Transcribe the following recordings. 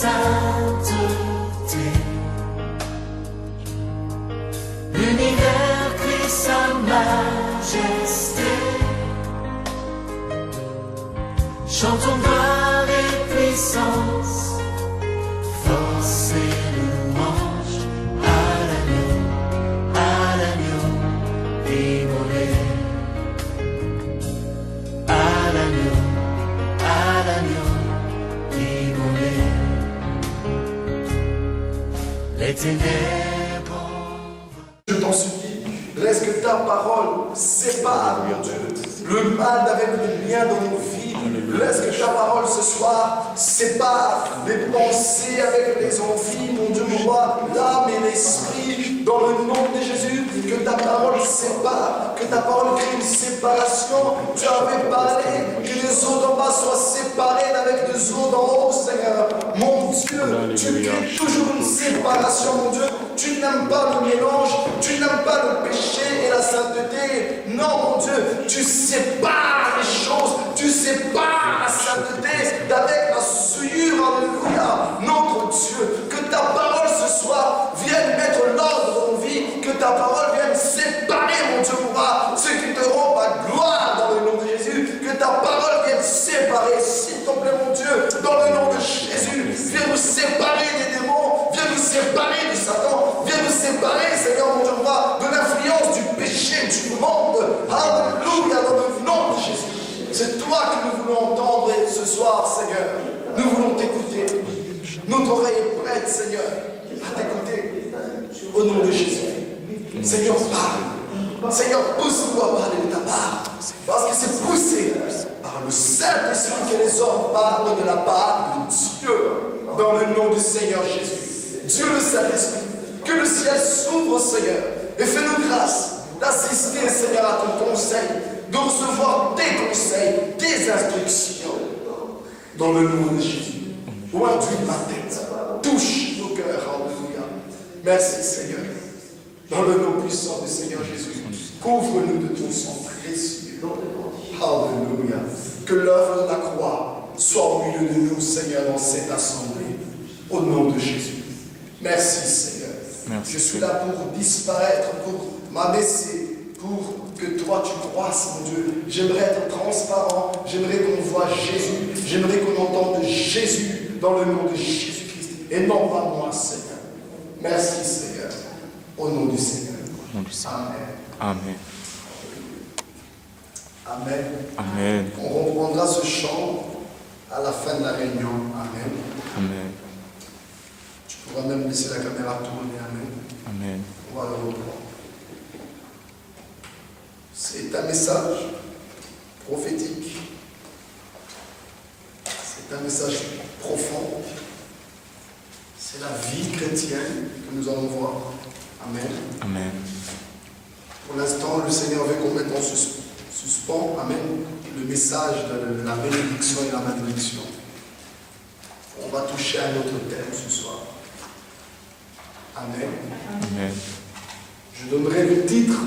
sainteté. L'univers crie sa majesté. Chantons gloire et puissance, force et louange à l'agneau immolé. À l'agneau immolé. Les ténèbres. Je t'en supplie, laisse que ta parole sépare, mon Dieu, le mal avec le bien dans nos vies. Laisse que ta parole ce soir sépare les pensées avec les envies, mon Dieu, mon roi, l'âme et l'esprit, dans le nom de Jésus. Que ta parole sépare, que ta parole crée une séparation. Tu avais parlé que les eaux d'en bas soient séparées avec les eaux d'en haut, Seigneur. Mon Dieu, tu crées toujours une séparation, mon Dieu. Tu n'aimes pas le mélange, tu n'aimes pas le péché et la sainteté. Non, mon Dieu, tu sépares les choses, tu sépares la sainteté d'avec la souillure. Alléluia. Notre Dieu, que ta parole ce soir vienne mettre l'ordre dans nos vies, que ta parole vienne séparer, mon Dieu, mon roi, ceux qui te rendent la gloire dans le nom de Jésus. Que ta parole vienne séparer, s'il te plaît, mon Dieu, dans le nom de Jésus. Viens nous séparer des démons, viens nous séparer de Satan, viens nous séparer, Seigneur, mon Dieu, mon roi, de l'influence du péché du monde. Alléluia, dans le nom de Jésus. C'est toi que nous voulons entendre ce soir, Seigneur. Nous voulons t'écouter. Notre oreille est prête, Seigneur, à t'écouter. Au nom de Jésus. Seigneur, parle. Seigneur, pousse-nous à parler de ta part. Parce que c'est poussé par le Saint-Esprit que les hommes parlent de la part de Dieu. Dans le nom du Seigneur Jésus. Dieu le Saint-Esprit. Que le ciel s'ouvre, Seigneur. Et fais-nous grâce d'assister, Seigneur, à ton conseil. De recevoir tes conseils, tes instructions. Dans le nom de Jésus. Oindis ma tête. Touche nos cœurs. Alléluia. Merci, Seigneur. Dans le nom puissant du Seigneur Jésus, couvre-nous de ton sang précieux. Alléluia. Que l'œuvre de la croix soit au milieu de nous, Seigneur, dans cette assemblée. Au nom de Jésus. Merci, Seigneur. Merci. Je suis là pour disparaître, pour m'abaisser, pour que toi tu croisses, mon Dieu. J'aimerais être transparent. J'aimerais qu'on voit Jésus. J'aimerais qu'on entende Jésus dans le nom de Jésus-Christ. Et non pas moi, Seigneur. Merci, Seigneur. Au nom du Seigneur. Amen. Amen. Amen. Amen. On reprendra ce chant à la fin de la réunion. Amen. Amen. Tu pourras même laisser la caméra tourner. Amen. Amen. On va le reprendre. C'est un message prophétique. C'est un message profond. C'est la vie chrétienne que nous allons voir. Amen. Amen. Pour l'instant, le Seigneur veut qu'on mette en suspens, amen, le message de la bénédiction et la malédiction. On va toucher à un autre thème ce soir. Amen. Amen. Je donnerai le titre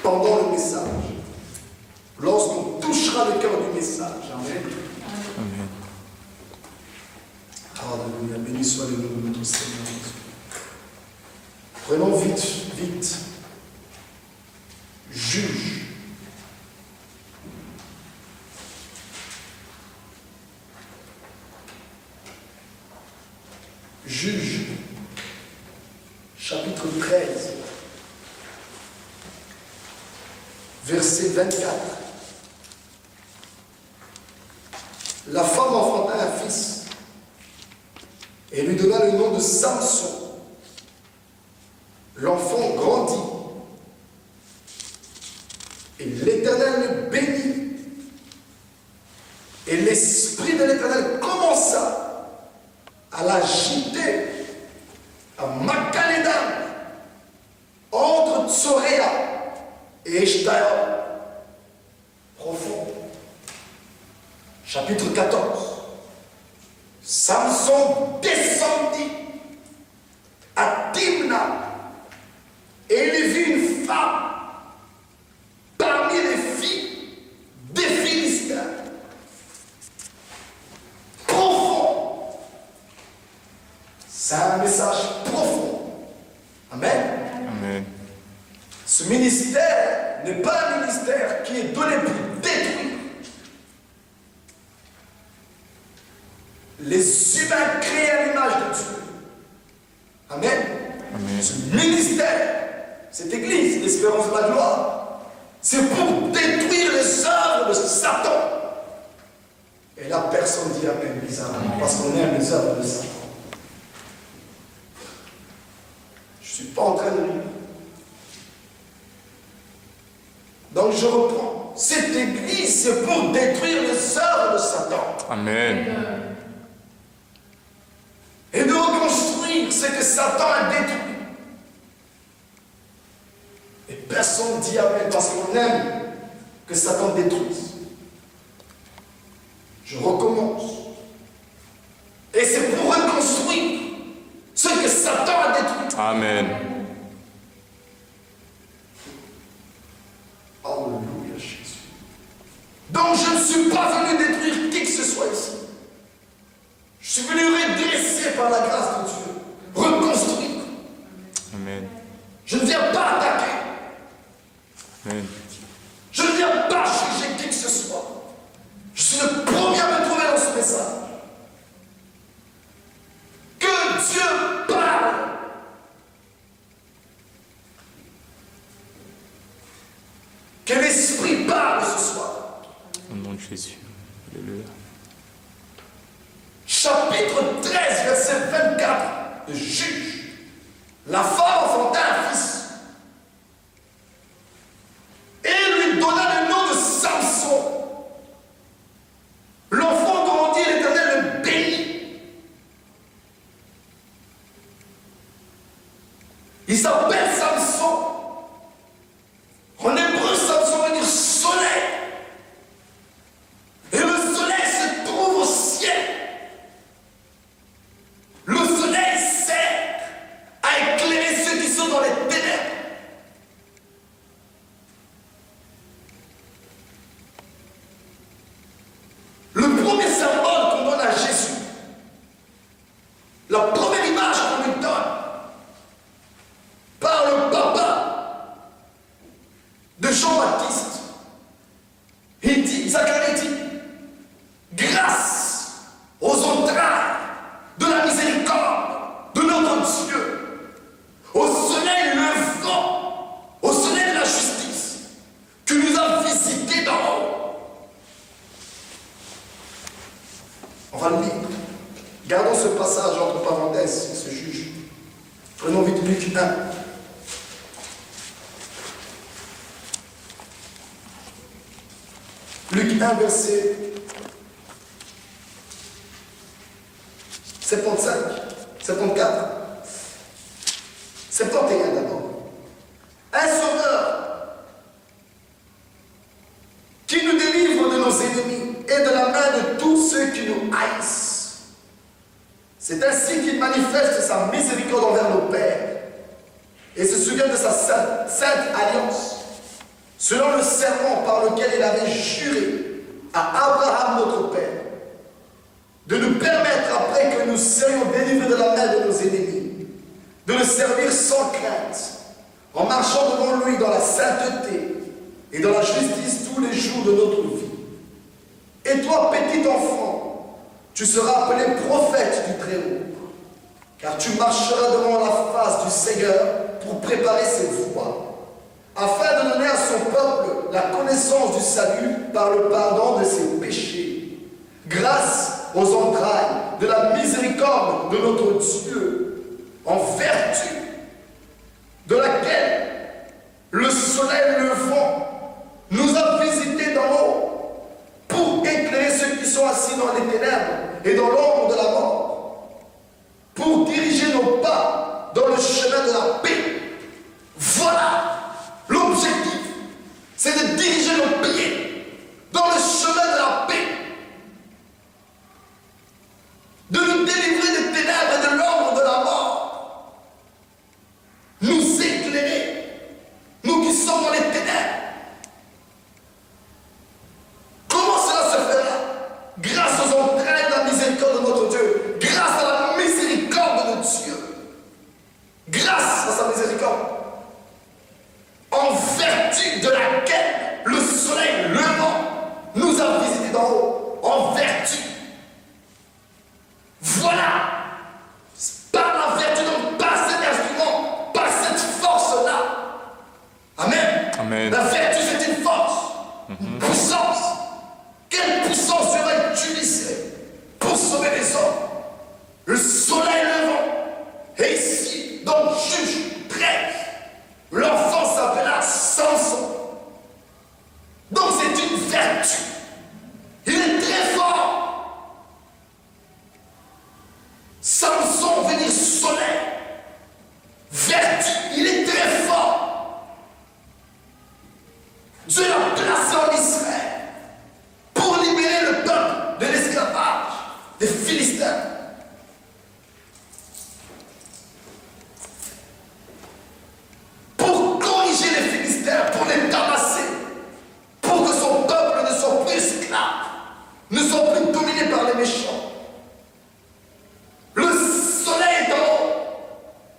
pendant le message. Lorsqu'on touchera le cœur du message. Amen. Amen. Alléluia. Béni soit le nom de notre Seigneur. Prenons vite, vite. Juge. Juge. Chapitre 13. Verset 24. La femme enfanta un fils et lui donna le nom de Samson. L'enfant grandit et l'Éternel le bénit. Et l'Esprit de l'Éternel commença à l'agiter à Macalédan, entre Tsoréa et Eshtaol. Profond. Chapitre 14. Samson descendit à Timna et il vit une femme parmi les filles des Philistins. Profond. Ce ministère n'est pas un ministère qui est donné pour détruire les humains créés à l'image de Dieu. Amen. Amen. Ce ministère, cette église, l'espérance de la gloire, c'est pour détruire les œuvres de Satan. Et là, personne dit Amen, bizarrement, parce qu'on aime les œuvres de Satan. Je ne suis pas en train de rire. Donc je reprends. Cette église, c'est pour détruire les œuvres de Satan. Amen. Et de reconstruire ce que Satan a détruit. Et personne ne dit Amen parce qu'on aime que Satan détruise. Je recommence. Et c'est pour reconstruire ce que Satan a détruit. Amen. Alléluia, Jésus. Donc je ne suis pas venu détruire qui que ce soit ici. Je suis venu redresser par la grâce de Dieu. Reconstruire. Amen. Je ne viens pas attaquer. Amen. Je ne viens pas juger qui que ce soit. Je suis le premier à me trouver dans ce message. Que Dieu parle. Que l'Esprit parle ce soir. Au nom de Jésus. Alléluia. Chapitre 13, verset 24 de Juge. La femme enfanta un fils. Et lui donna le nom de Samson. L'enfant grandit et l'Éternel le bénit. Il s'appelle Samson. En hébreu, Samson veut dire soleil. Et le soleil se trouve au ciel. Le soleil sert à éclairer ceux qui sont dans les ténèbres. Le premier symbole qu'on donne à Jésus, la première image qu'on lui donne par le papa de Jean-Baptiste, il dit, Zacharie dit, grâce aux entrailles de la miséricorde de notre Dieu, au soleil levant, au soleil de la justice, qui nous a visités d'en haut. On va le lire. Gardons ce passage entre parenthèses, il se juge. Prenons vite Luc 1. Luc 1, verset 75, 74, 71 d'abord. Un sauveur qui nous délivre de nos ennemis et de la main de tous ceux qui nous haïssent. C'est ainsi qu'il manifeste sa miséricorde envers nos pères et se souvient de sa sainte alliance, selon le serment par lequel il avait juré à Abraham notre père, de nous permettre, après que nous serions délivrés de la main de nos ennemis, de le servir sans crainte, en marchant devant lui dans la sainteté et dans la justice tous les jours de notre vie. Et toi, petit enfant, tu seras appelé prophète du Très-Haut, car tu marcheras devant la face du Seigneur pour préparer ses voies, afin de donner à son peuple la connaissance du salut par le pardon de ses péchés, grâce aux entrailles de la miséricorde de notre Dieu, en vertu de laquelle le soleil levant nous a visités d'en haut pour éclairer ceux qui sont assis dans les ténèbres et dans l'ombre de la mort, pour diriger nos pas dans le chemin de la paix. Voilà l'objectif, c'est de diriger nos pieds dans le chemin de la paix, de nous délivrer des ténèbres et de l'ombre de la mort, nous éclairer, nous qui sommes dans les ténèbres. Comment cela se fera? Grâce aux entrailles de la miséricorde de notre Dieu. vertu de laquelle le soleil levant nous a visités d'en haut, en vertu. Voilà. Par la vertu, donc par cet instrument, par cette force-là. Amen. Amen. La vertu, c'est une force, une puissance. Quelle puissance Dieu va utiliser pour sauver les hommes? Le soleil levant. Et ici, donc, Juge 13, l'enfant s'appela Samson. Donc, c'est une vertu. Il est très fort. Samson veut dire soleil. Vertu, il est très fort. Dieu l'a placé en Israël pour libérer le peuple de l'esclavage des Philistins. Pour corriger les Philistins, pour les tabasser, pour que son peuple ne soit plus esclave, ne soit plus dominé par les méchants. Le soleil est en haut.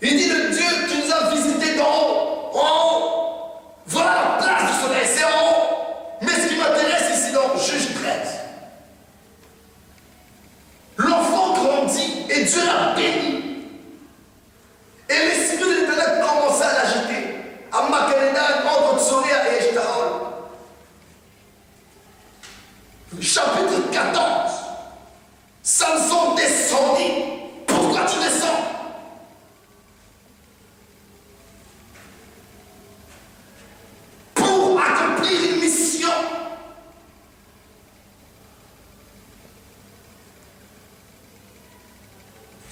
Il dit le Dieu qui nous a visités d'en haut, en haut. Voilà la place du soleil, c'est en haut. Mais ce qui m'intéresse ici dans Juge 13, l'enfant grandit et Dieu l'a béni. Et l'esprit de l'Éternel commença à l'agiter. À Makeléna, entre Tsoria et Eshtaol. Chapitre 14. Samson descendit. Pourquoi tu descends? Pour accomplir une mission.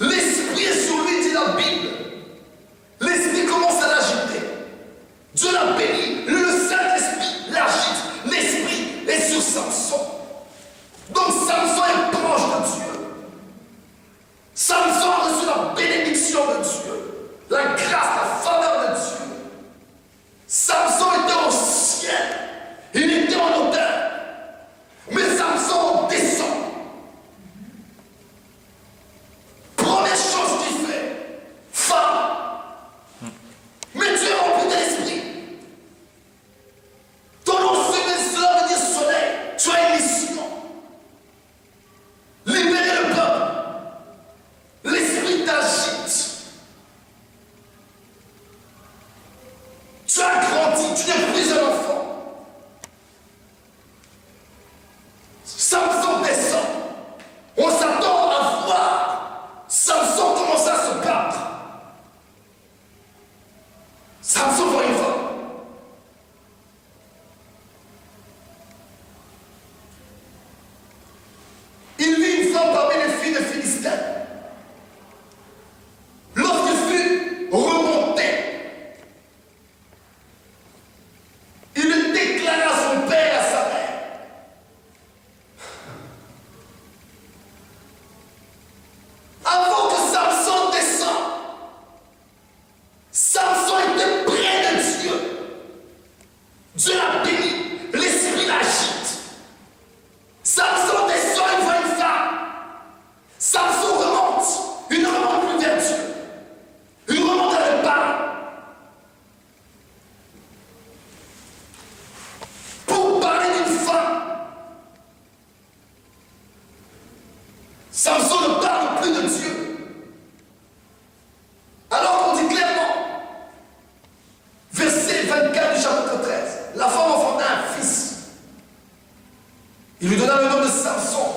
L'esprit est sur lui, dit la Bible. L'esprit commence à l'agiter. Dieu l'a béni. Le Saint-Esprit l'agite. L'esprit est sur Samson. Donc Samson est proche de Dieu. Samson a reçu la bénédiction de Dieu. La grâce, la faveur de Dieu. Samson était au ciel. Il était en hauteur. Mais Samson descend. Première chose qu'il fait, femme. Mais tu es rempli de l'esprit. Ton nom cela veut dire soleil. Tu as une mission. Libérer le peuple. L'esprit t'agite. Tu as grandi, tu n'es plus un enfant. Samson descend. On s'attend à voir Samson commencer à se battre. Samson voit une femme. Il vit une femme parmi les filles de Philistins. Lorsqu'il fut remonté, il le déclara à son père et à sa mère. Avant que Samson descende, Samson était près de Dieu. Dieu l'a béni, l'esprit l'agite. Samson descend, il voit une femme. Samson remonte, il ne remonte plus vers Dieu. Il remonte à le parle. Pour parler d'une femme. Samson ne parle plus de Dieu. Alors qu'on dit clairement, verset 24 du chapitre 13, la femme enfanta un fils. Il lui donna le nom de Samson.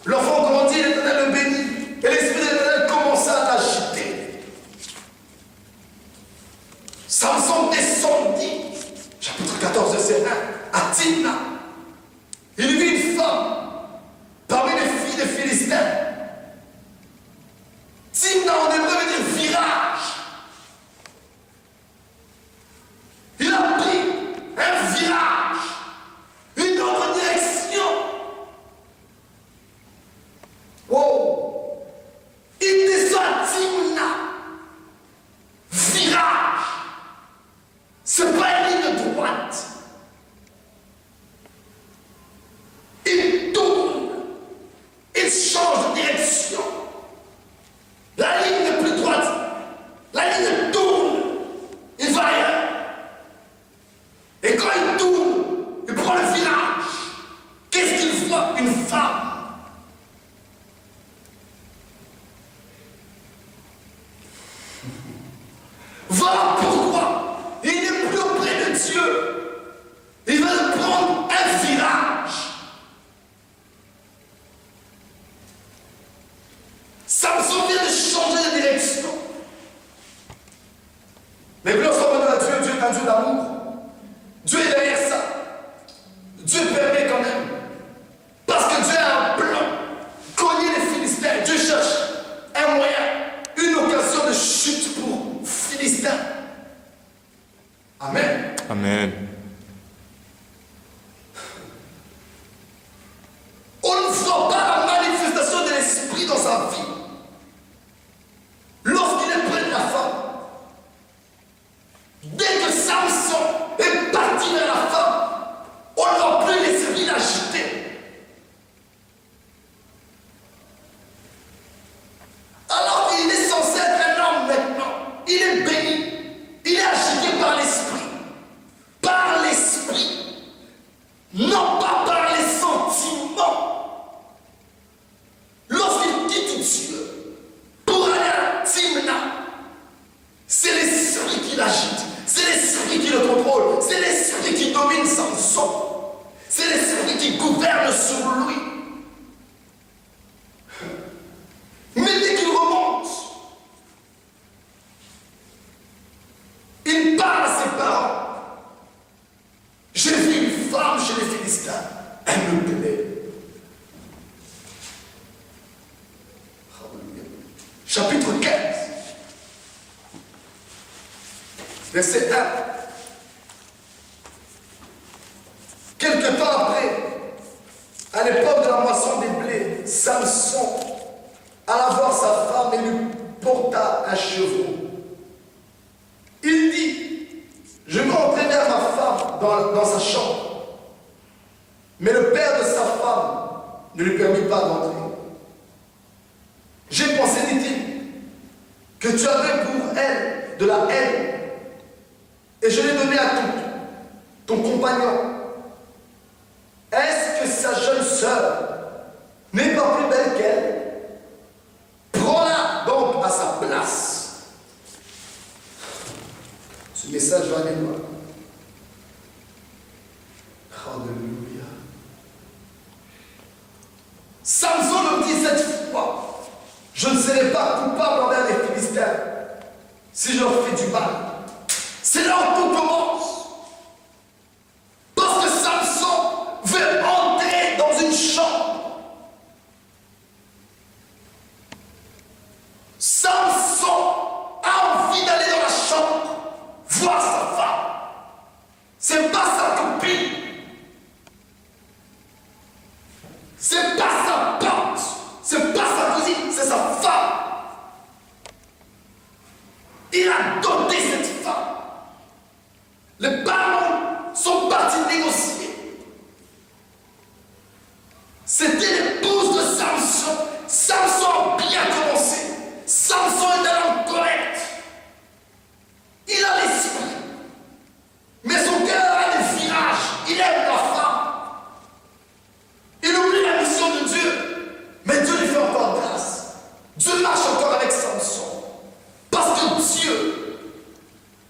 L'enfant grandit, l'Éternel le bénit. Et l'esprit de l'Éternel commença à l'agiter. Samson descendit, chapitre 14, verset 1, à Timna. Il vit une femme parmi les filles des Philistins. Timna en hébreu veut dire virage. Il a pris un virage, une autre direction. Wow! Il descend à Timna. Virage. C'est pas une ligne droite. Dieu est derrière ça. Dieu permet quand même. Parce que Dieu a un plan. Cogner les Philistins. Dieu cherche un moyen, une occasion de chute pour Philistins. Amen. Amen. On ne voit pas la manifestation de l'esprit dans sa vie. Lorsqu'il est près de la femme, dès que Samson est parti vers la femme, on ne va plus l'esprit l'agiter. Alors qu'il est censé être un homme maintenant, il est béni, il est agité par l'esprit. Par l'esprit, non pas par les sentiments. Lorsqu'il quitte Dieu pour aller à Timna, c'est l'esprit qui l'agite, c'est l'esprit qui le contrôle, c'est l'esprit qui domine Samson, c'est l'esprit qui gouverne sur lui. Mais dès qu'il remonte, il parle à ses parents. J'ai vu une femme chez les Philistins, elle me plaît. Chapitre 15, verset 1. Quelque temps après, à l'époque de la moisson des blés, Samson alla voir sa femme et lui porta un chevreau. Il dit, je vais entrer vers ma femme dans sa chambre. Mais le père de sa femme ne lui permit pas d'entrer. J'ai pensé, dit-il, que tu avais pour elle de la haine. Et je l'ai donné à ton compagnon. Est-ce que sa jeune sœur n'est pas plus belle qu'elle? Prends-la donc à sa place. Ce message va aller loin. Alléluia. Samson le dit cette fois, je ne serai pas coupable envers les Philistins si je leur fais du mal. C'est là où tout commence. Parce que Samson veut entrer dans une chambre. Samson a envie d'aller dans la chambre, voir sa femme. C'est pas sa copine. C'est pas sa tante. C'est pas sa cousine, c'est sa femme. Il a doté cette femme. Les parents sont partis négocier. C'était l'épouse de Samson. Samson a bien commencé. Samson est un homme correct. Il a l'esprit. Mais son cœur a des virages. Il aime la femme. Il oublie la mission de Dieu. Mais Dieu lui fait encore grâce. Dieu marche encore avec Samson. Parce que Dieu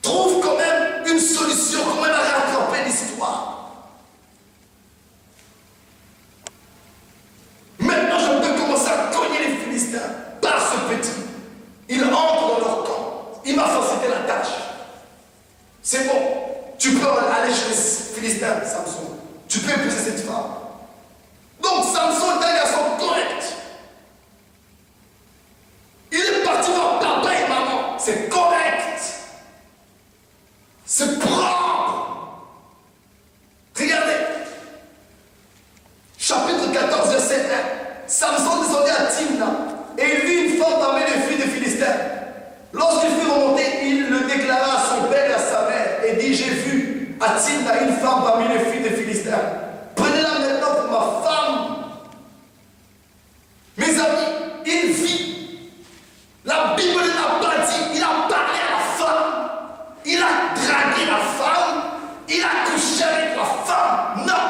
trouve quand même une solution, quand même à rattraper l'histoire. Maintenant, je peux commencer à cogner les Philistins par ce petit. Il entre dans leur camp. Il m'a facilité la tâche. C'est bon. Tu peux aller chez les Philistins, Samson. Tu peux épouser cette femme. Donc, Samson est un garçon correct. Il est parti voir papa et maman. C'est correct. C'est propre. Regardez. Chapitre 14, verset 1. Samson descendait à Timna et il vit une femme parmi les filles des Philistins. Lorsqu'il fut remonté, il le déclara à son père et à sa mère et dit, j'ai vu à Timna une femme parmi les filles des Philistins. Prenez-la maintenant pour ma femme. Mes amis, il vit. La Bible ne l'a pas dit. Il a parlé à la femme. Il a dragué la femme. Il a couché avec la femme. Non.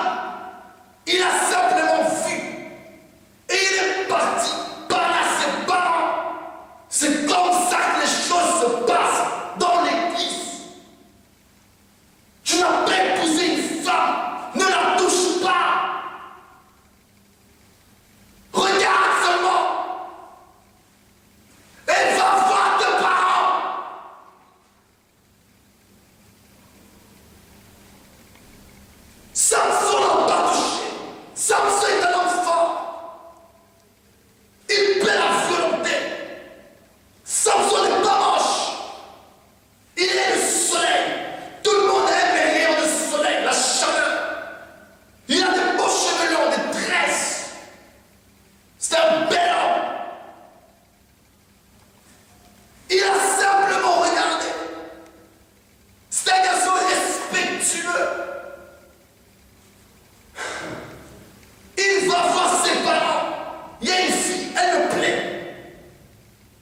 Il a simplement vu. Et il est parti. Parler à ses parents. C'est comme ça que les choses se passent dans l'église. Tu n'as pas épousé une femme. Ne la touche Samson n'a pas touché. Samson est un homme fort. Il plaît la volonté. Samson n'est pas moche. Il est le soleil. Tout le monde aime les rayons du soleil, la chaleur. Il a des beaux cheveux longs, des tresses. C'est un bel homme. Il a simplement regardé. C'est un garçon respectueux. Il va voir ses parents. Il y a une fille, elle me plaît.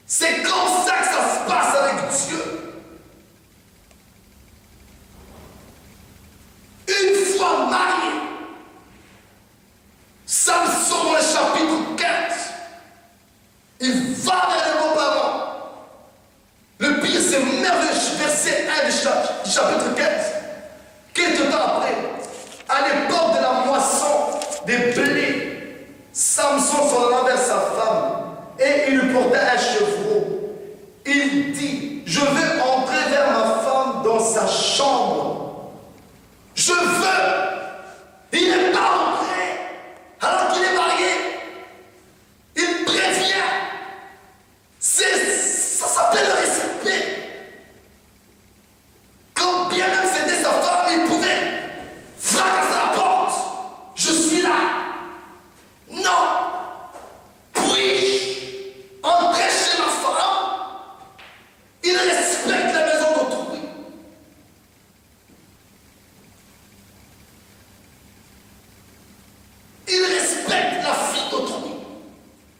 C'est comme ça que ça se passe avec Dieu. Une fois marié, Samson dans le chapitre 15, il va vers les beaux-parents. Le pire, c'est merveilleux, verset 1 du chapitre 15. Quelque temps après, à l'époque de la moisson des blés, Samson s'en alla vers sa femme et il lui porta un chevreau. Il dit, je vais entrer vers ma femme dans sa chambre. Je veux. Il n'est pas entré alors qu'il est marié. Il prévient. Ça s'appelle le respect. Quand bien même c'était sa femme, il pouvait fracasser la porte. Je suis là. Non. Puis-je entrer chez ma femme? Il respecte la maison d'autrui. Il respecte la fille d'autrui.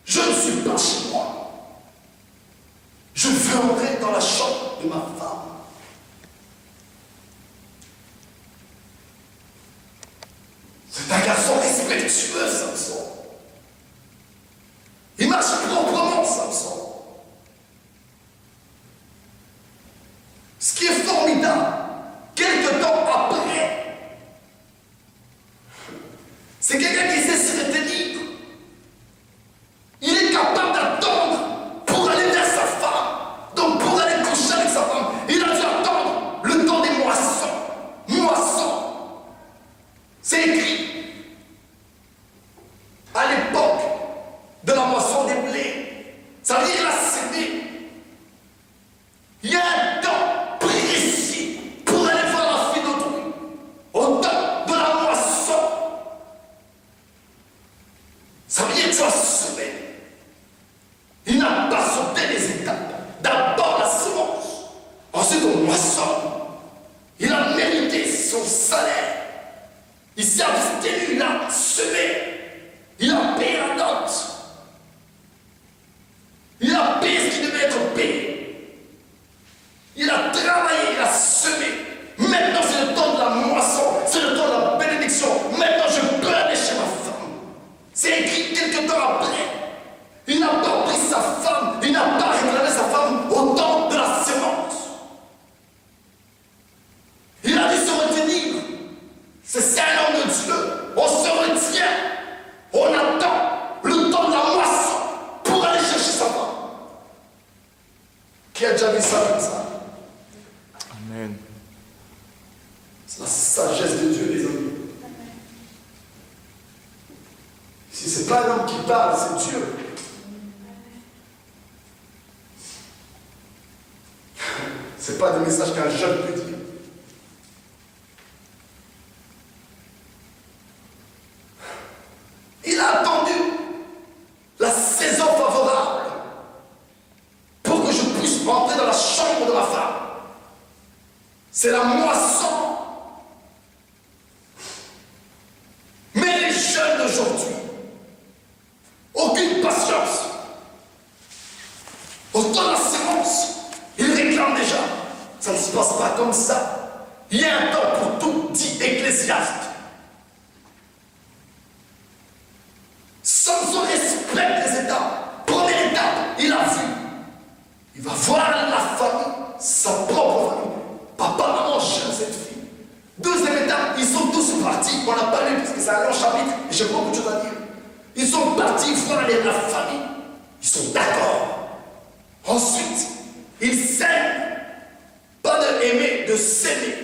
Je ne suis pas chez moi. Je veux entrer dans la chambre de ma femme. C'est un garçon respectueux, Samson. Il marche proprement, Samson. Ce qui est formidable, quelque temps après, c'est quelqu'un qui sait se retenir. Il est capable d'attendre pour aller vers sa femme. Donc pour aller coucher avec sa femme, il a dû attendre le temps des moissons. Moissons. C'est écrit. À l'époque de la moisson des blés, ça veut dire qu'il a sémé. Il y a un temps précis pour aller voir la fille d'autrui. Au temps de la moisson. Ça veut dire que tu as semé. Il n'a pas sauté les étapes. D'abord la semence. Ensuite on moissonne. Il a mérité son salaire. Il s'est abstenu, il a semé. Il a payé la note. Il a payé ce qui devait être payé. Il a travaillé, il a semé. Maintenant c'est le temps de la moisson. C'est le temps de la bénédiction. Maintenant je peux aller chez ma femme. C'est écrit quelque temps après. Il n'a pas pris sa femme. Il n'a pas réclamé sa femme au temps de la sémence. Il a dû se retenir. C'est un homme de Dieu. On se retient. On attend le temps de la moisson pour aller chercher sa femme. Qui a déjà vu ça comme ça? Amen. C'est la sagesse de Dieu, les amis. Si ce n'est pas un homme qui parle, c'est Dieu. Ce n'est pas des messages qu'un jeune peut dire. Il a attendu la saison favorable pour que je puisse rentrer dans la chambre de ma femme. C'est la moisson. Mais les jeunes d'aujourd'hui, aucune patience. Au temps de la sémence, ils réclament déjà. Ça ne se passe pas comme ça. Il y a un temps pour tout, dit Ecclésiaste. Samson respecte les étapes. Première étape, il a vu. Il va voir la famille, sa propre famille. Papa, maman, j'aime cette fille. Deuxième étape, ils sont tous partis. On n'a pas lu parce que c'est un long chapitre et j'ai beaucoup de choses à dire. Ils sont partis voir la famille. Ils sont d'accord. Ensuite, ils s'aiment. Pas de aimer, de s'aimer.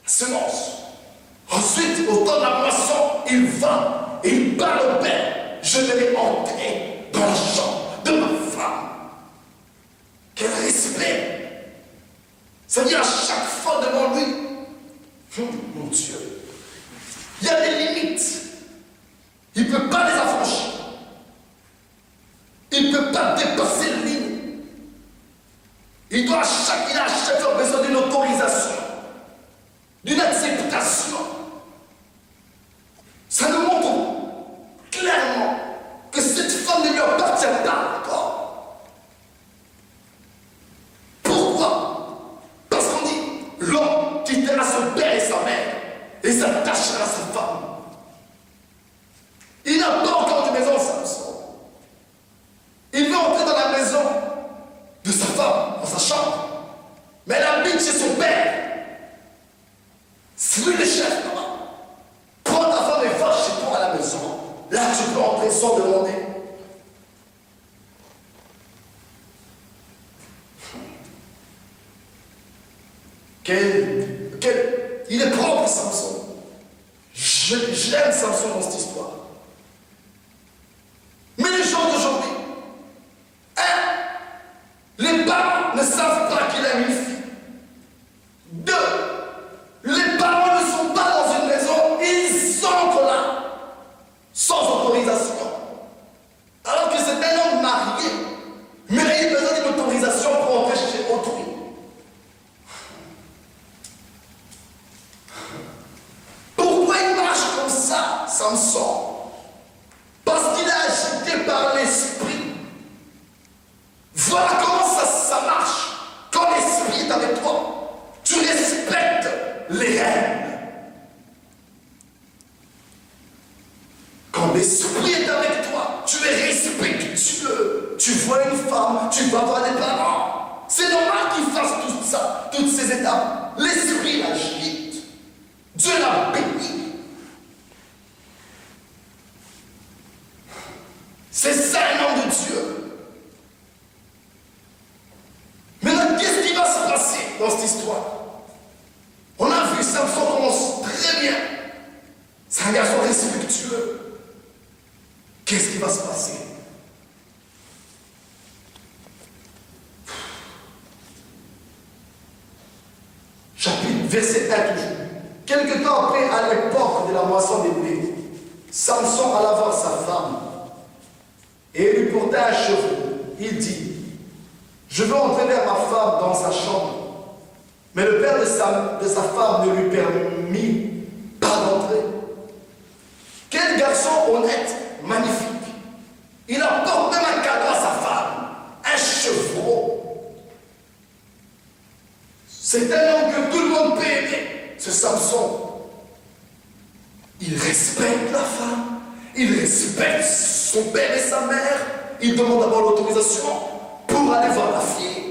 La semence. Ensuite, Ensuite, au temps de la moisson, il va et il parle au père. Je vais entrer dans la chambre de ma femme. Quel respect! C'est-à-dire à chaque fois devant lui, mon Dieu, il y a des limites. Il ne peut pas les affranchir. Il ne peut pas dépasser les lignes. Il a à chaque fois besoin d'une autorisation, d'une acceptation. Ça nous montre clairement que cette femme ne lui appartient pas encore. Pourquoi? Parce qu'on dit l'homme quittera son père et sa mère et s'attachera à sa femme. Il n'a pas encore de maison, Samson. Il veut entrer dans la maison de sa femme, dans sa chambre. Mais elle habite chez son père. C'est lui le chef, maman. Prends ta femme et va chez toi à la maison. Là, tu peux entrer sans demander. Il est propre, Samson. J'aime Samson dans cette histoire. Mais les gens d'aujourd'hui, les parents ne savent pas qu'il aime une fille. 2, les parents ne sont pas dans une maison, ils sont là, sans autorisation. Alors que c'est un homme marié, mais il a besoin d'une autorisation pour entrer chez autrui. Pourquoi il marche comme ça, Samson? Parce qu'il est agité par l'esprit. Voilà comment ça marche. Quand l'esprit est avec toi, tu respectes les règles. Quand l'esprit est avec toi, tu es respectueux. Tu vois une femme, tu vas voir des parents. C'est normal qu'il fasse tout ça, toutes ces étapes. L'esprit l'agite. Dieu l'a béni. C'est ça un homme de Dieu. Maintenant, qu'est-ce qui va se passer dans cette histoire? On a vu Samson commence très bien. C'est un garçon respectueux. Qu'est-ce qui va se passer? Chapitre, verset 1 toujours. Quelque temps après, à l'époque de la moisson des blés, Samson alla voir sa femme et lui porta un chevreau. Il dit, je veux entrer vers ma femme dans sa chambre. Mais le père de sa femme ne lui permit pas d'entrer. Quel garçon honnête, magnifique. Il apporte même un cadeau à sa femme, un chevreau. C'est un homme que tout le monde peut aimer, ce Samson. Il respecte la femme, il respecte son père et sa mère. Il demande d'abord l'autorisation pour aller voir la fille.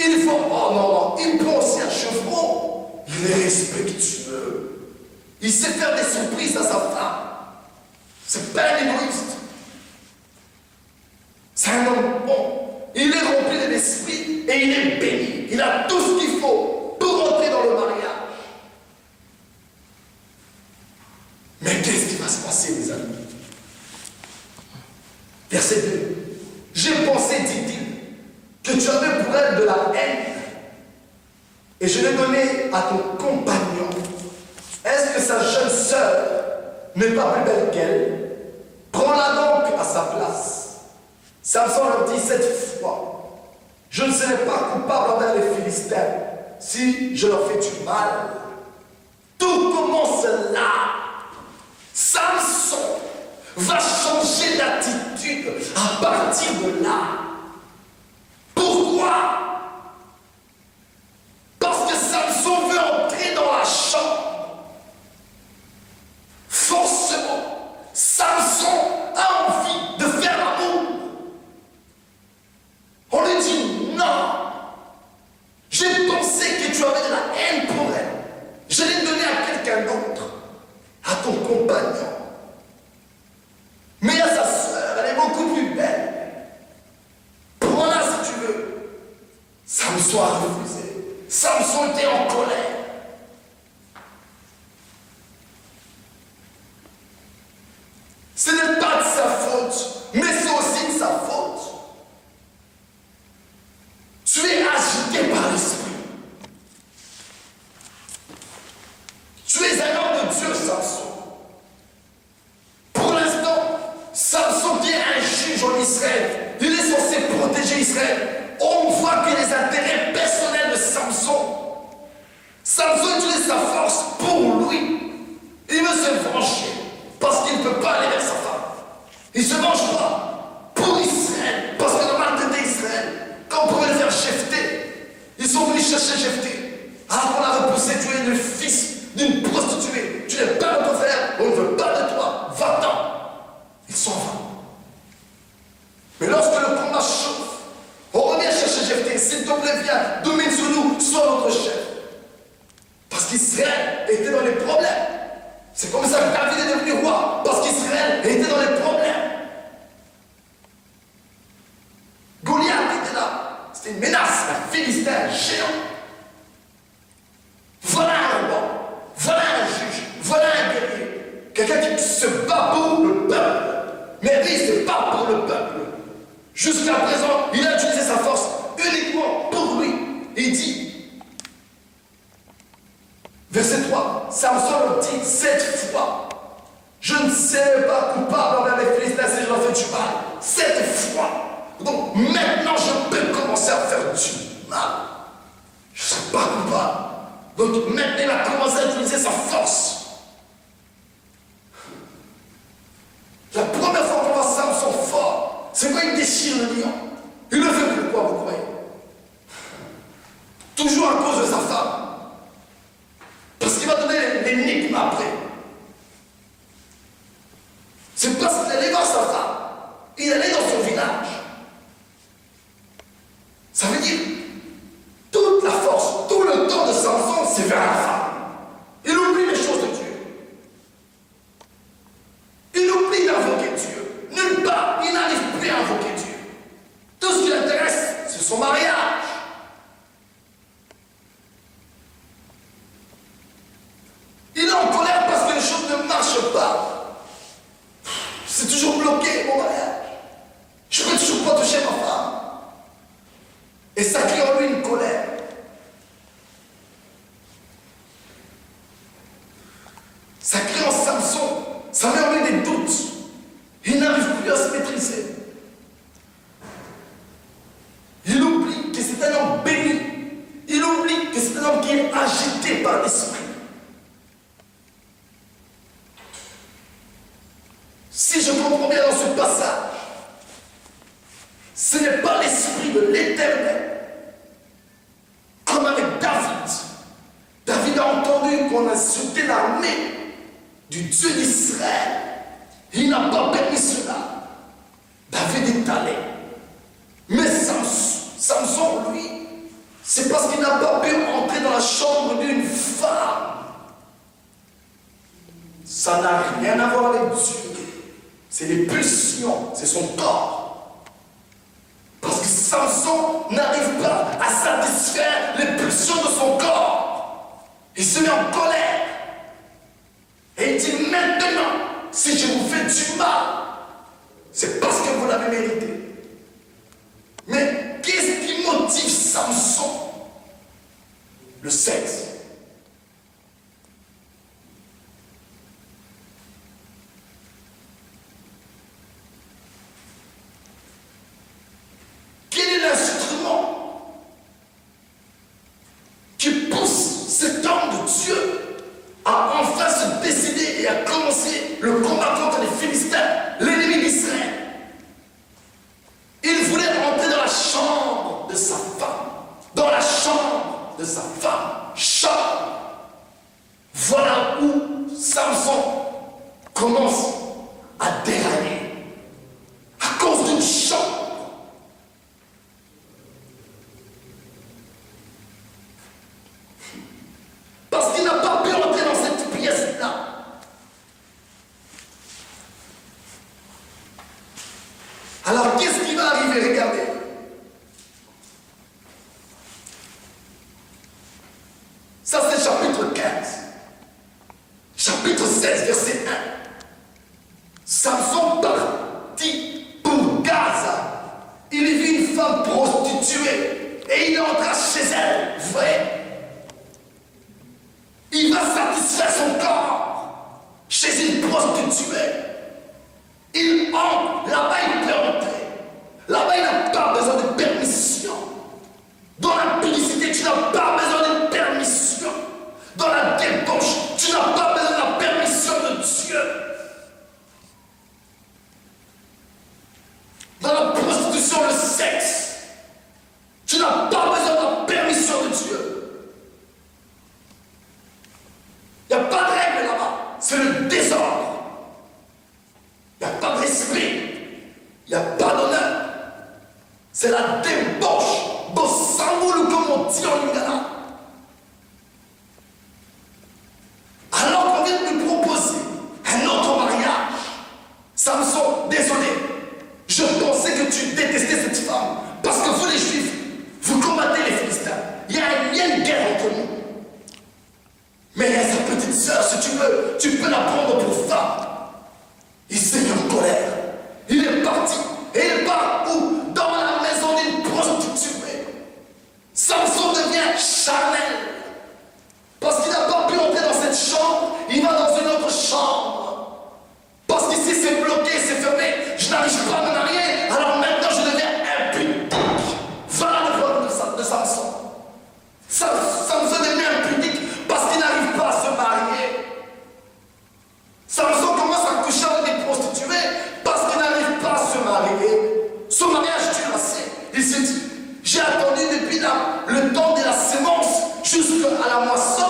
Il faut, oh non, il prend aussi un chevreau. Il est respectueux. Il sait faire des surprises à sa femme. C'est pas un égoïste. C'est un homme bon. Il est rempli de l'esprit et il est béni. Il a tout ce qu'il faut pour entrer dans le mariage. Mais qu'est-ce qui va se passer, mes amis? Verset 2. J'ai pensé, dit-il, que tu avais pour elle de la haine, et je l'ai donné à ton compagnon. Est-ce que sa jeune sœur n'est pas plus belle qu'elle? Prends-la donc à sa place. Samson leur dit cette fois, je ne serai pas coupable envers les Philistins si je leur fais du mal. Tout commence là. Samson va changer d'attitude à partir de là. Pourquoi? Parce que Samson veut entrer dans la chambre. Forcément, Samson a envie de faire l'amour. On lui dit non. J'ai pensé que tu avais de la haine pour elle. Je l'ai donnée à quelqu'un d'autre, à ton compagnon. Mais à sa sœur, elle est beaucoup plus belle. Prends-la si tu veux. Samson a refusé. Samson était en colère. Ce n'est pas de sa faute, mais c'est aussi de sa faute. Tu es agité par l'esprit. Tu es un homme de Dieu, Samson. Pour l'instant, Samson qui est un juge en Israël, il est censé protéger Israël. On voit que les intérêts personnels de Samson. Samson utilise sa force pour lui. Il veut se venger parce qu'il ne peut pas aller vers sa femme. Il ne se venge pas pour Israël parce que dans la tête d'Israël, quand on pouvait le faire Jephthé, ils sont venus chercher Jephthé. Alors qu'on l'a repoussé, tu es le fils d'une prostituée. Tu n'es pas notre frère, on ne veut pas de toi. Va-t'en. Ils s'en vont. Mais lorsque le combat chauffe, on revient chercher Jephthé. S'il te plaît, viens, domine sur nous, sois notre chef. Parce qu'Israël était dans les problèmes. C'est comme ça que David est devenu roi. Parce qu'Israël était dans les problèmes. Goliath était là. C'était une menace, un Philistin géant. Voilà un roi. Voilà un juge. Voilà un guerrier. Quelqu'un qui se bat pour le peuple. Mais lui, il se bat pour le peuple. Jusqu'à présent, il a utilisé sa force uniquement pour lui. Il dit, verset 3, Samson dit 7 fois, je ne serai pas coupable envers les Philistins si je leur fais du mal. 7 fois. Donc maintenant, je peux commencer à faire du mal. Je ne serai pas coupable. Donc maintenant, il a commencé à utiliser sa force. La première fois qu'on voit Samson fort, c'est quand il déchire le lion. Il le fait pourquoi, vous croyez? Toujours à cause de sa femme. Parce qu'il va donner l'énigme après. C'est parce qu'il allait voir sa femme. Il allait dans son village. Ça veut dire, toute la force, tout le temps de Samson, c'est vers la femme. Il oublie les choses de Dieu. Il oublie d'invoquer Dieu. Nulle part, il n'arrive plus à invoquer Dieu. Tout ce qui l'intéresse, c'est son mariage. Il est en colère parce que les choses ne marchent pas. C'est toujours bloqué, mon mariage. Je ne peux toujours pas toucher ma femme. Et ça crée en lui une colère. Ça crée en Samson, ça met en lui des doutes. Il n'arrive plus à se maîtriser. Il oublie que c'est un homme béni. Il oublie que c'est un homme qui est agité par l'esprit. Si je comprends bien dans ce passage, ce n'est pas l'esprit de l'Éternel. Comme avec David. David a entendu qu'on a sauté l'armée du Dieu d'Israël. Il n'a pas permis cela. David est allé. Mais Samson, lui, c'est parce qu'il n'a pas pu entrer dans la chambre d'une femme. Ça n'a rien à voir avec Dieu. C'est les pulsions, c'est son corps. Parce que Samson n'arrive pas à satisfaire les pulsions de son corps. Il se met en colère. Et il dit maintenant, si je vous fais du mal, c'est parce que vous l'avez mérité. Mais qu'est-ce qui motive Samson? Le sexe. Quel est l'instrument qui pousse cet homme de Dieu à enfin se décider et à commencer le combat contre les Philistins, l'ennemi d'Israël? Il voulait rentrer dans la chambre de sa femme. Dans la chambre de sa femme. Chambre. Voilà où Samson commence à dérailler. À cause d'une chambre. Parce qu'il n'a pas pu entrer dans cette pièce-là. Alors, qu'est-ce qui va arriver? Regardez. Ça, c'est chapitre 15. Chapitre 16, verset 1. Samson partit pour Gaza. Il y vit une femme prostituée et il entra chez elle. Vous voyez? Il va satisfaire son corps chez une prostituée. Il entre, là-bas il peut entrer. Là-bas il n'a pas besoin de permission. Dans la publicité, tu n'as pas besoin de permission. Dans la débauche, tu n'as pas besoin de la permission de Dieu. Dans la prostitution, le sexe, tu n'as pas besoin de la permission de Dieu. Il n'y a pas de règle là-bas. C'est le désordre. Il n'y a pas de respect. Il n'y a pas d'honneur. C'est la débauche. Bossangulu, comme on dit en lingala. Alors qu'on vient de lui proposer un autre mariage. Samson, désolé. Je pensais que tu détestais cette femme. Parce que vous les Juifs, vous combattez les Philistins. Il y a une guerre entre nous. Mais il y a sa petite sœur, si tu veux, tu peux la prendre pour femme. Il s'est mis en colère. Il est parti. Et il part où? Dans la maison d'une prostituée. Samson devient charnel. Parce qu'il n'a pas pu entrer dans cette chambre, il va dans une autre chambre. Parce qu'ici c'est bloqué, c'est fermé, je n'arrive pas à me marier, alors maintenant je deviens impudique. Voilà le problème de Samson. Samson devient impudique parce qu'il n'arrive pas à se marier. Samson commence à coucher avec des prostituées parce qu'il n'arrive pas à se marier. Son mariage dure assez. Il s'est dit, j'ai attendu depuis le temps de la sémence jusqu'à la moisson.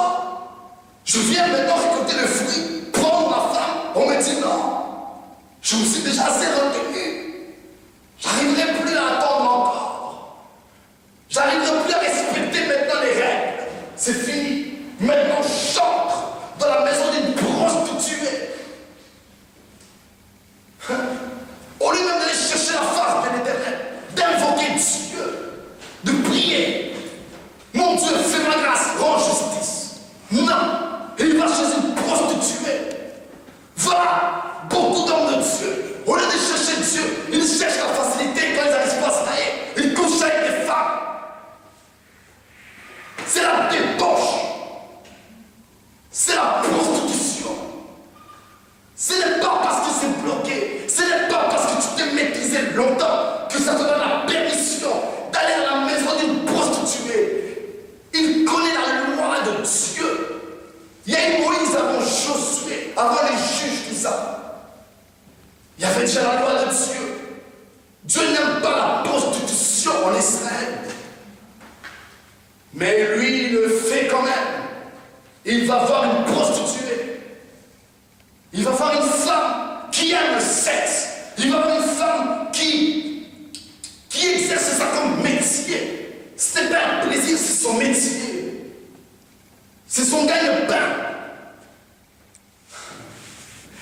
Je viens maintenant récolter le fruit, prendre ma femme. On me dit non. Je me suis déjà assez retenu. J'arriverai plus à attendre encore. J'arriverai plus à respecter maintenant les règles. C'est fini. Maintenant j'entre dans la maison d'une prostituée. Au lieu même d'aller chercher la face de l'Éternel, d'invoquer Dieu, de prier. Mon Dieu, fais ma grâce, rends justice. Non. Il va chez une prostituée. Voilà beaucoup d'hommes de Dieu. Au lieu de chercher Dieu, ils cherchent la facilité quand ils n'arrivent pas à se marier. Ils couchent avec des femmes. C'est la débauche. C'est la prostitution. Ce n'est pas parce que c'est bloqué. Ce n'est pas parce que tu t'es maîtrisé longtemps que ça te donne la permission d'aller dans la maison d'une prostituée. Il connaît la loi de Dieu. Il y a eu Moïse avant Josué, avant les juges, tout ça. Il y avait déjà la loi de Dieu. Dieu n'aime pas la prostitution en Israël. Mais lui, il le fait quand même. Il va voir une prostituée. Il va voir une femme qui aime le sexe. Il va voir une femme qui exerce ça comme métier. Ce n'est pas un plaisir, c'est son métier. C'est son gagne-pain.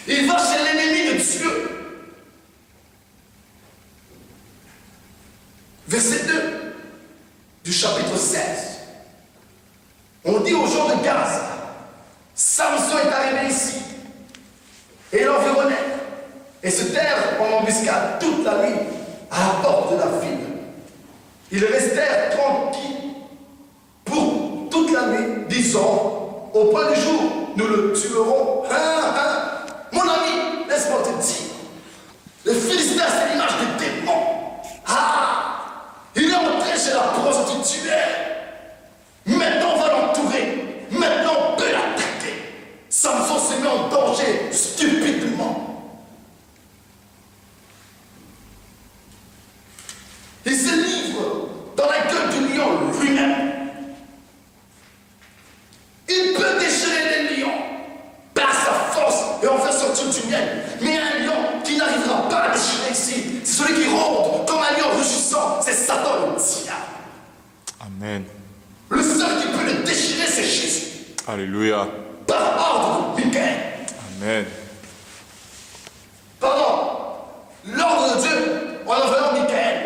Il va chez l'ennemi de Dieu. Verset 2 du chapitre 16. On dit aux gens de Gaza, Samson est arrivé ici et l'environnait et se terre en embuscade toute la nuit à la porte de la ville. Ils restèrent tranquilles pour toute la nuit, disant, au point du jour, nous le tuerons. Mon ami, laisse-moi te dire, le Philistin, c'est l'image des démons. Il est entré chez la prostituée. Maintenant, on va l'entourer. Maintenant, on peut l'attaquer. Samson s'est mis en danger stupidement. Il se livre dans la gueule du lion lui-même. Il peut déchirer les lions par sa force et en faire sortir du miel. Mais un lion qui n'arrivera pas à déchirer ici, c'est celui qui rôde comme un lion rugissant, c'est Satan le diable. Amen. Le seul qui peut le déchirer, c'est Jésus. Alléluia. Par ordre de Michael. Amen. Pardon. L'ordre de Dieu en envoyant Michael.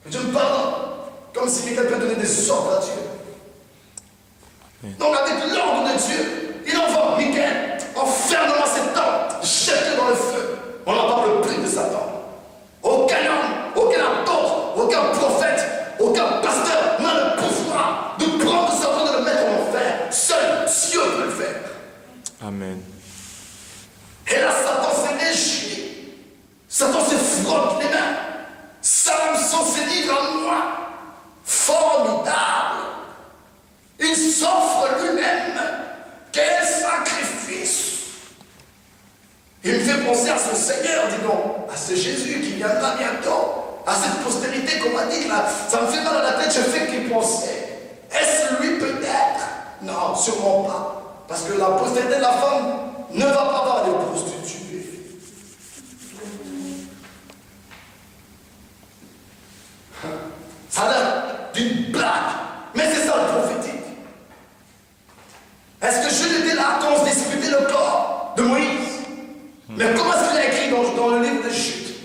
Que Dieu me pardonne. Comme si Michael peut donner des ordres à Dieu. Donc avec l'ordre de Dieu, il envoie Michael, enferme dans cet homme, jette-le dans le feu. Amen. Et là, Satan s'est réjoui. Satan se frotte les mains. Samson se livre à moi. Formidable. Il s'offre lui-même. Quel sacrifice. Il me fait penser à son Seigneur, dis donc, à ce Jésus qui viendra bientôt, à cette postérité qu'on m'a dit là. Ça me fait mal à la tête, je fais qu'y penser. Est-ce lui peut-être? Non, sûrement pas. Parce que la postérité de la femme ne va pas voir les prostituées. Ça a l'air d'une blague, mais c'est ça le prophétique. Est-ce que Jules était là quand on se disputait le corps de Moïse? Mais comment est-ce qu'il a écrit dans le livre de Chute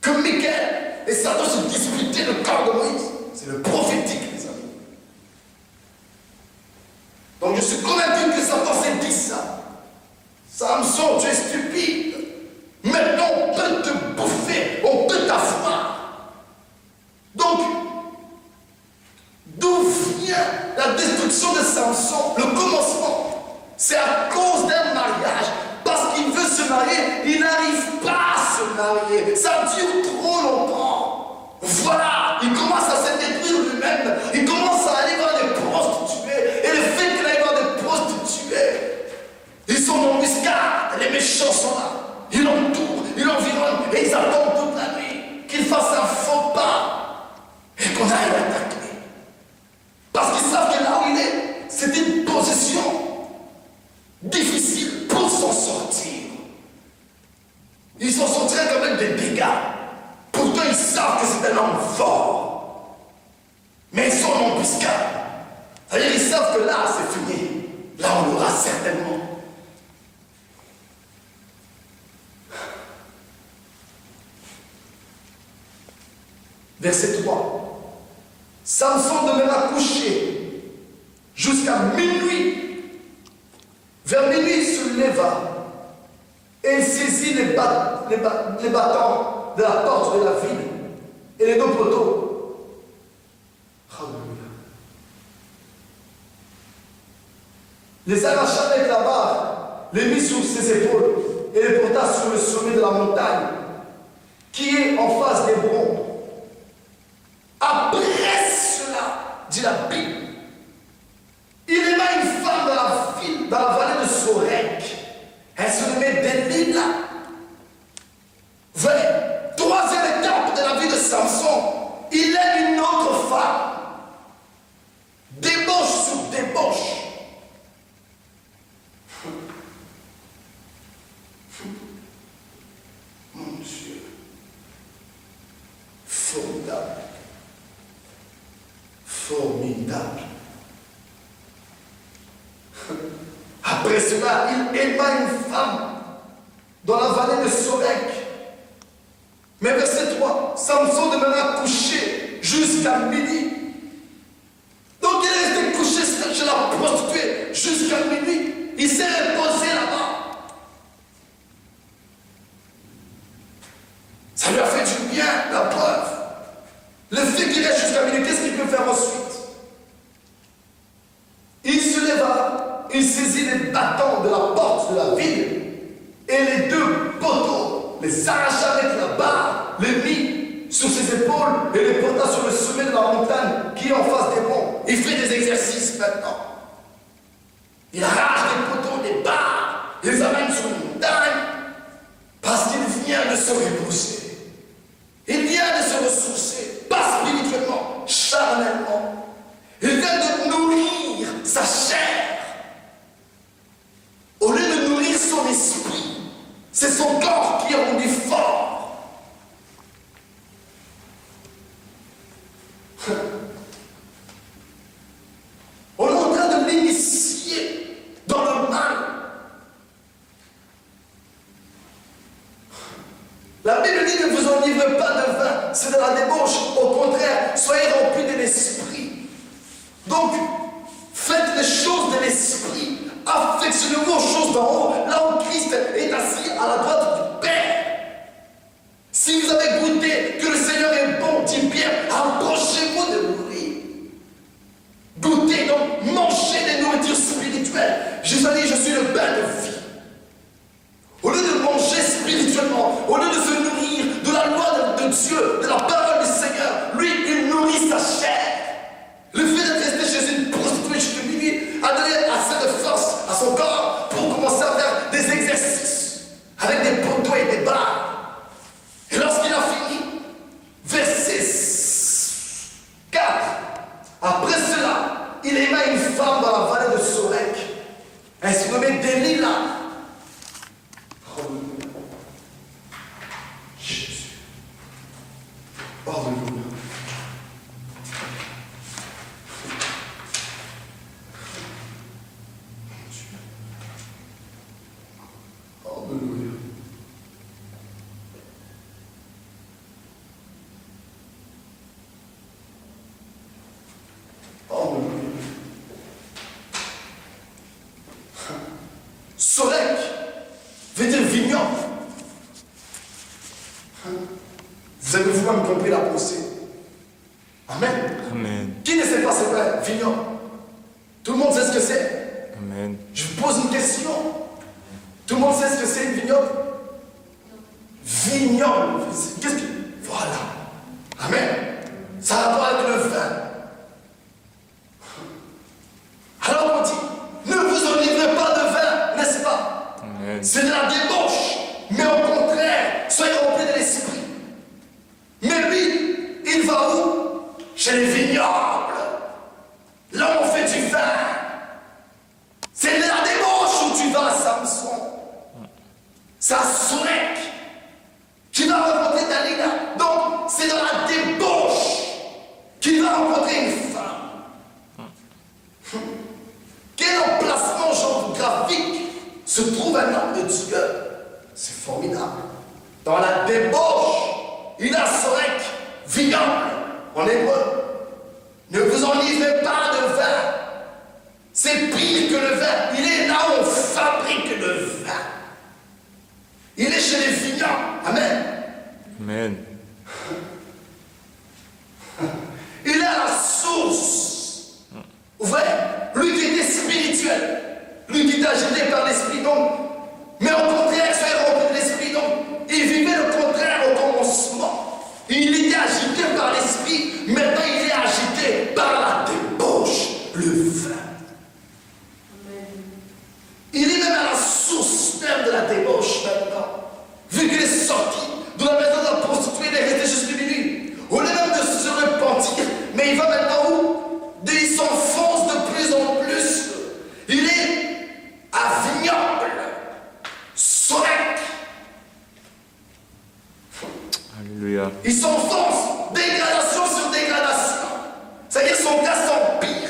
que Michael et Satan se disputaient le corps de Moïse? C'est le prophétique, les amis. Donc je suis convaincu que Satan s'est dit ça. Samson, tu es stupide. Maintenant, on peut te bouffer, on peut t'avoir. Donc, d'où vient la destruction de Samson? Le commencement, c'est à cause d'un mariage. Parce qu'il veut se marier, il n'arrive pas à se marier. Ça dure trop longtemps. Voilà, il commence à se détruire lui-même. Il commence à aller voir des prostituées. Et le fait qu'il aille voir des prostituées, ils sont en embuscade. Les méchants sont là. Ils l'entourent, ils l'environnent. Et ils attendent toute la nuit qu'il fasse un faux pas. Et qu'on aille l'attaquer. Parce qu'ils savent que là où il est, c'est une position difficile pour s'en sortir. Ils s'en sortiraient quand même des dégâts. Pourtant, ils savent que c'est un homme fort. Mais ils sont en embuscade. C'est-à-dire, ils savent que là, c'est fini. Là, on l'aura certainement. Verset 3. Samson demeura couché jusqu'à minuit. Vers minuit, il se leva et il saisit les battants de la porte de la ville et les deux poteaux. Alléluia. Les arracha avec la barre, les mit sur ses épaules et les porta sur le sommet de la montagne qui est en face d'Hébron. Après cela, dit la Bible, il aima une femme dans la ville, dans la vallée de Sorek. Elle se nommait Delilah. Voyez, troisième étape de la vie de Samson, il aime une autre femme. Débauche sur débauche. Mon Dieu. Formidable. Formidable. Après cela, il aima une femme dans la vallée de Sorek. Mais verset 3, Samson demeura couché jusqu'à midi. Donc il est resté couché chez la prostituée jusqu'à minuit. Il s'est reposé là-bas. Ça lui a fait du bien, la preuve. Le fait qu'il reste jusqu'à minuit, qu'est-ce qu'il peut faire ensuite? Il se leva, il saisit les battants de la porte de la ville et les deux poteaux, les arracha avec la barre, les mit sur ses épaules et les porta sur le sommet de la montagne qui est en face des monts. Il fait des exercices maintenant. Il arrache des poteaux, des barres, il les amène sur une montagne parce qu'il vient de se reposer. Il vient de se ressourcer, pas spirituellement, charnellement. Il vient de nourrir sa chair. Au lieu de nourrir son esprit, c'est son corps qui est rendu fort. On est en train de l'initier dans le mal. La Bible dit ne vous enivrez pas de vin, c'est de la débauche. Au contraire, soyez remplis de l'esprit. Donc, faites les choses de l'esprit. Affectionnez-vous aux choses d'en haut, là où Christ est assis à la droite du Père. Si vous avez goûté que le Seigneur est bon, dit Pierre, approchez-vous de lui. Goûtez donc, mangez des nourritures spirituelles. Jésus a dit, je suis le pain de Sorek veut dire vignoble. Vous avez vous-même compris la pensée. Amen. Amen. Qui ne sait pas c'est quoi vignoble? Tout le monde sait ce que c'est? Amen. Je vous pose une question. Tout le monde sait ce que c'est une vignoble? Vignoble. Qu'est-ce que... Voilà. Amen. Ça a rapport avec le vin. Alors on dit, ne vous enivrez pas de vin, n'est-ce pas? Amen. C'est de la débauche. Mais au contraire, soyez remplis de l'esprit. Mais lui, il va où? Chez les vignobles. Là, on fait du vin. C'est de la débauche où tu vas, Samson. C'est à Sorek qui va rencontrer Dalila. Donc, c'est dans la débauche qu'il va rencontrer une femme. Quel emplacement géographique se trouve un homme de Dieu? C'est formidable. Dans la débauche, il a Sorek, vignoble, en hébreu. Ne vous enivrez pas de vin. C'est pire que le vin. Il est là où on fabrique le vin. Il est chez les vignobles. Amen. Amen. Il est à la source. Vous voyez? Lui qui était spirituel. Lui qui était agité par l'esprit. Donc, mais au contraire, soyez rempli de l'esprit. Donc, il vivait le contraire au commencement. Il était agité par l'esprit. Maintenant, il est agité par la débauche, le vin. Il est même à la source même de la débauche maintenant. Vu qu'il est sorti de la maison de la prostituée, il est resté juste minuit. Au lieu même de se repentir, mais il va maintenant où? Il s'enfonce de plus en plus. Il est à vignoble, Sorek. Il s'enfonce, dégradation sur dégradation. C'est-à-dire son cas s'empire.